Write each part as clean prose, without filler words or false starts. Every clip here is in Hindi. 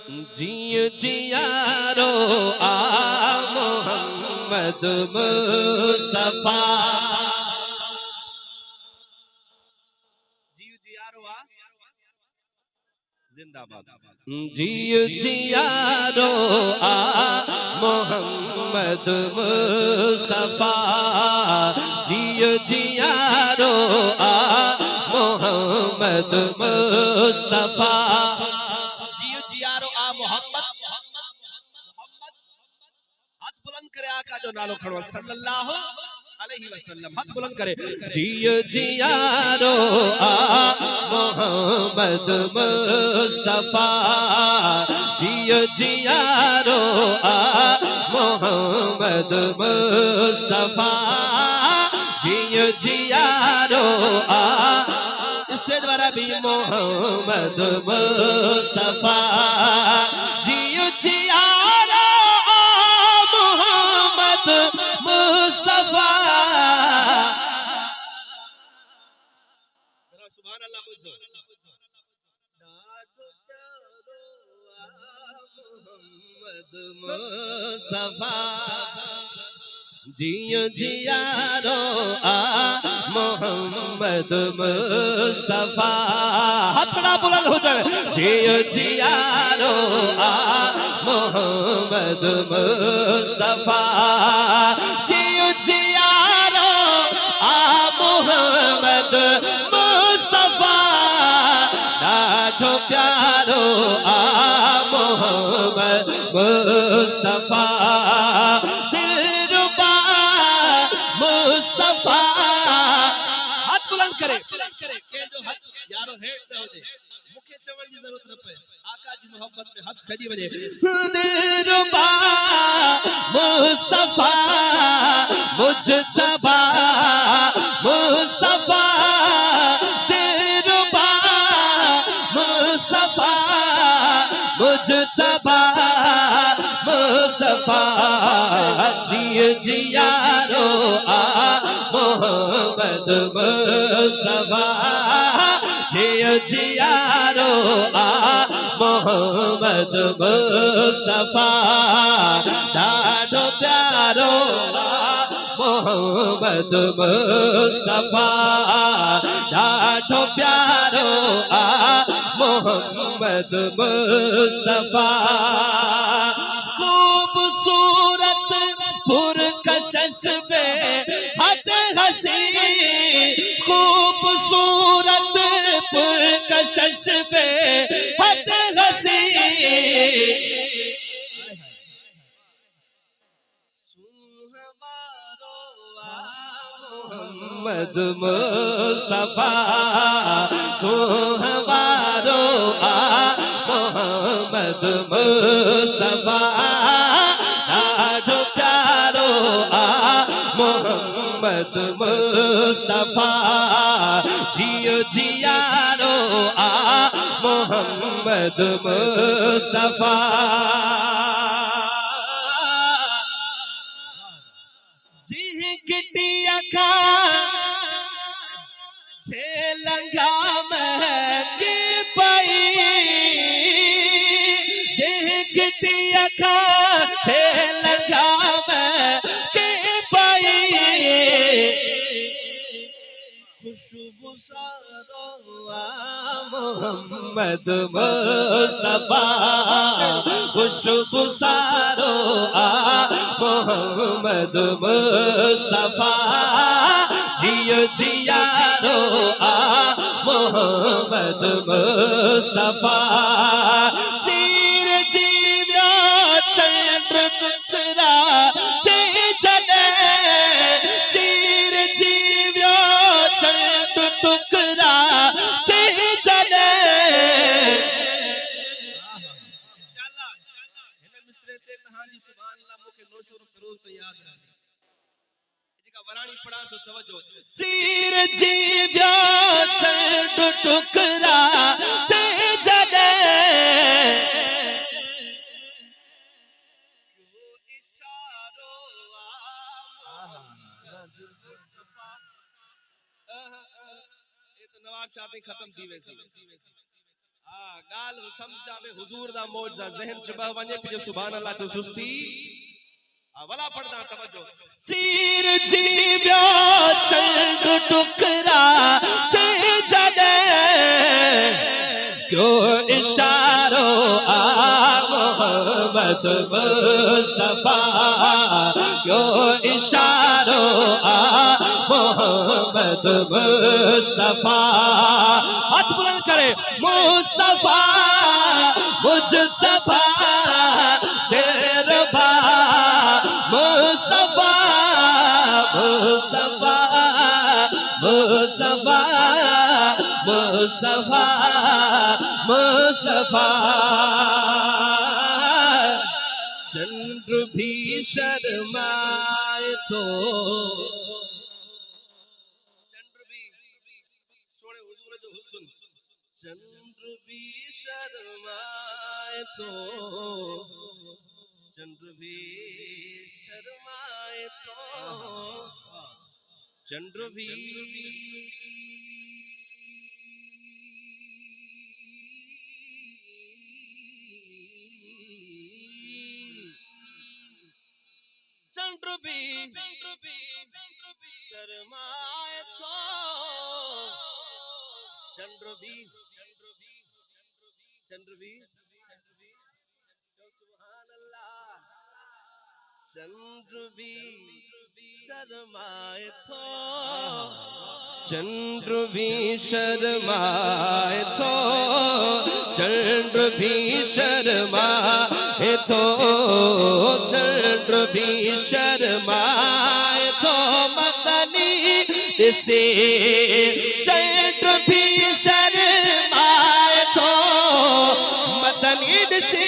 जियो जियारो आ मोहम्मद मुस्तफा। जियो जियारो आ जिंदाबाद। जियो जियारो आ मोहम्मद मुस्तफा। जियो जियारो आ मोहम्मद मुस्तफा। जियो जियारो आ मोहम्मद। हाथ बुलंद करे आका जो नालो खड़ो सल्लल्लाहु अलैहि वसल्लम। हाथ बुलंद करे। जियो जियारो आ मोहम्मद मुस्तफा। जियो जियारो आ मोहम्मद मुस्तफा। जियो जियारो आ स्टेज वाला भी मोहम्मद मुस्तफा। जियो जियारो मोहम्मद मुस्तफा। सुभान अल्लाह बोलो। मोहम्मद मुस्तफा। जियो जियारो आ मोहम्मद मुस्तफा। हाथ बड़ा बुलंद हो जाए। जियो जियारो आ मोहम्मद मुस्तफा। जियो जियारो आ मोहम्मद मुस्तफा। डाठो प्यारो आ मोहम्मद मुस्तफा। मुस्तफा। हाथ बुलंद करे। के जो हाथ यारो हेड न हो जे मुखे चवण जी जरूरत न पए। आका जी मोहब्बत में हाथ खड़ी वजे। दिलरुबा मुस्तफा मुजतबा मुस्तफा। दिलरुबा मुस्तफा मुजतबा मुस्तफा। जियो जियारो आ मोहम्मद मुस्तफा। जियो जियारो आ मोहम्मद मुस्तफा। डाढो प्यारो आ मोहम्मद मुस्तफा। डाढो प्यारो आ मोहम्मद मुस्तफा। खूबसूरत पुरकशिश में हद हसी। खूबसूरत पुरकशिश में हद हसी। मोहम्मद मुस्तफा। सुहवारो आ मोहम्मद मुस्तफा। डाढो प्यारो आ मोहम्मद मुस्तफा। जियो जियारो आ मोहम्मद मुस्तफा। जी गिटिया खा थे लंगा महकी पई। जी गिटिया खा थे लंगा महकी पई। खुशबू सारो आ मोहम्मद मुस्तफा। खुशबू सारो आ मोहम्मद मुस्तफा। जियो जियारो आ मोहम्मद मुस्तफा। चीर जीव्या चंद्र टुकड़ा ते जले। चीर जीव्या चंद्र टुकड़ा ते जले। चीर जीव्या चंद्र टुकड़ा ते जले। नवाब शादी खत्म थी वैसी। गाल समझा में हुजूर दा मौजज़ा ज़हन च बह वने पे जो सुभान अल्लाह तो सुस्ती वला पढ़दा तवज्जो चीर जीव्यो चंद टुकरा ते जदे क्यों इशारो आ मोहम्मद मुस्तफा क्यों इशारो आ मोहम्मद मुस्तफा हाथ बुलंद करे मुस्तफा मुजतबा तेरे बा मुस्तफा मुस्तफा मुस्तफा मुस्तफा मुस्तफा चंद्र भी शर्माए तो चंद्र भी सोने हुजूर जो हुस्न चंद्र भी शर्माए तो चंद्र भी शर्माए तो चंद्र भी चंद्र भी शर्माए तो चंद्र भी सुभान अल्लाह चंद्र भी शर्माए तो चंद्र भी शर्माए तो चंद्र भी शर्माए तो चंद्र भी शर्माए तो मदनी से चंद्र भी शर्माए तो मदनी से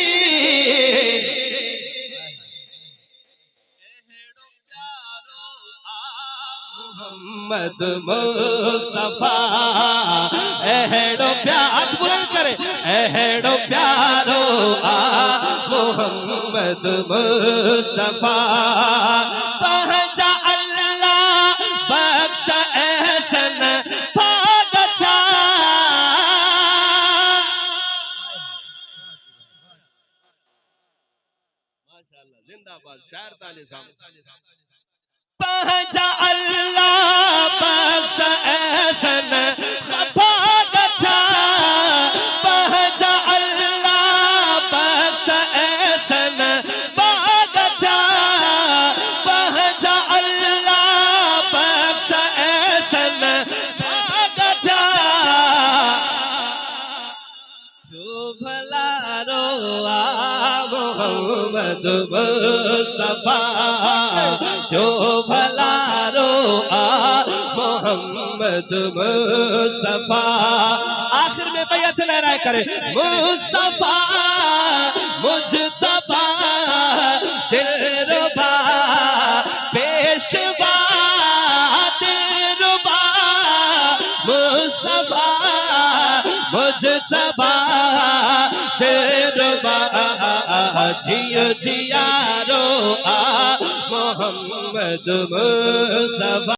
मोहम्मद मुस्तफा एहड़ो प्यार बुलंद करे एहड़ो प्यारो आ मोहम्मद मुस्तफा पहचा अल्लाह बख्श एहसन फागता माशाअल्लाह जिंदाबाद शायर ताले साहब पहचा अल्लाह बख्श एहसन फागता पहचा अल्लाह बख्श एहसन फागता पहचा अल्लाह बख्श एहसन फागता जो भला रोआ मोहम्मद मुस्तफा जो भला रोआ मोहम्मद मुस्तफा आखिर में बैत लहराए करे मुस्तफा मुजतबा दिलरुबा पेशवा दिलरुबा मुस्तफा मुजतबा दिलरुबा जियो जियारो आ मोहम्मद मुस्तफा।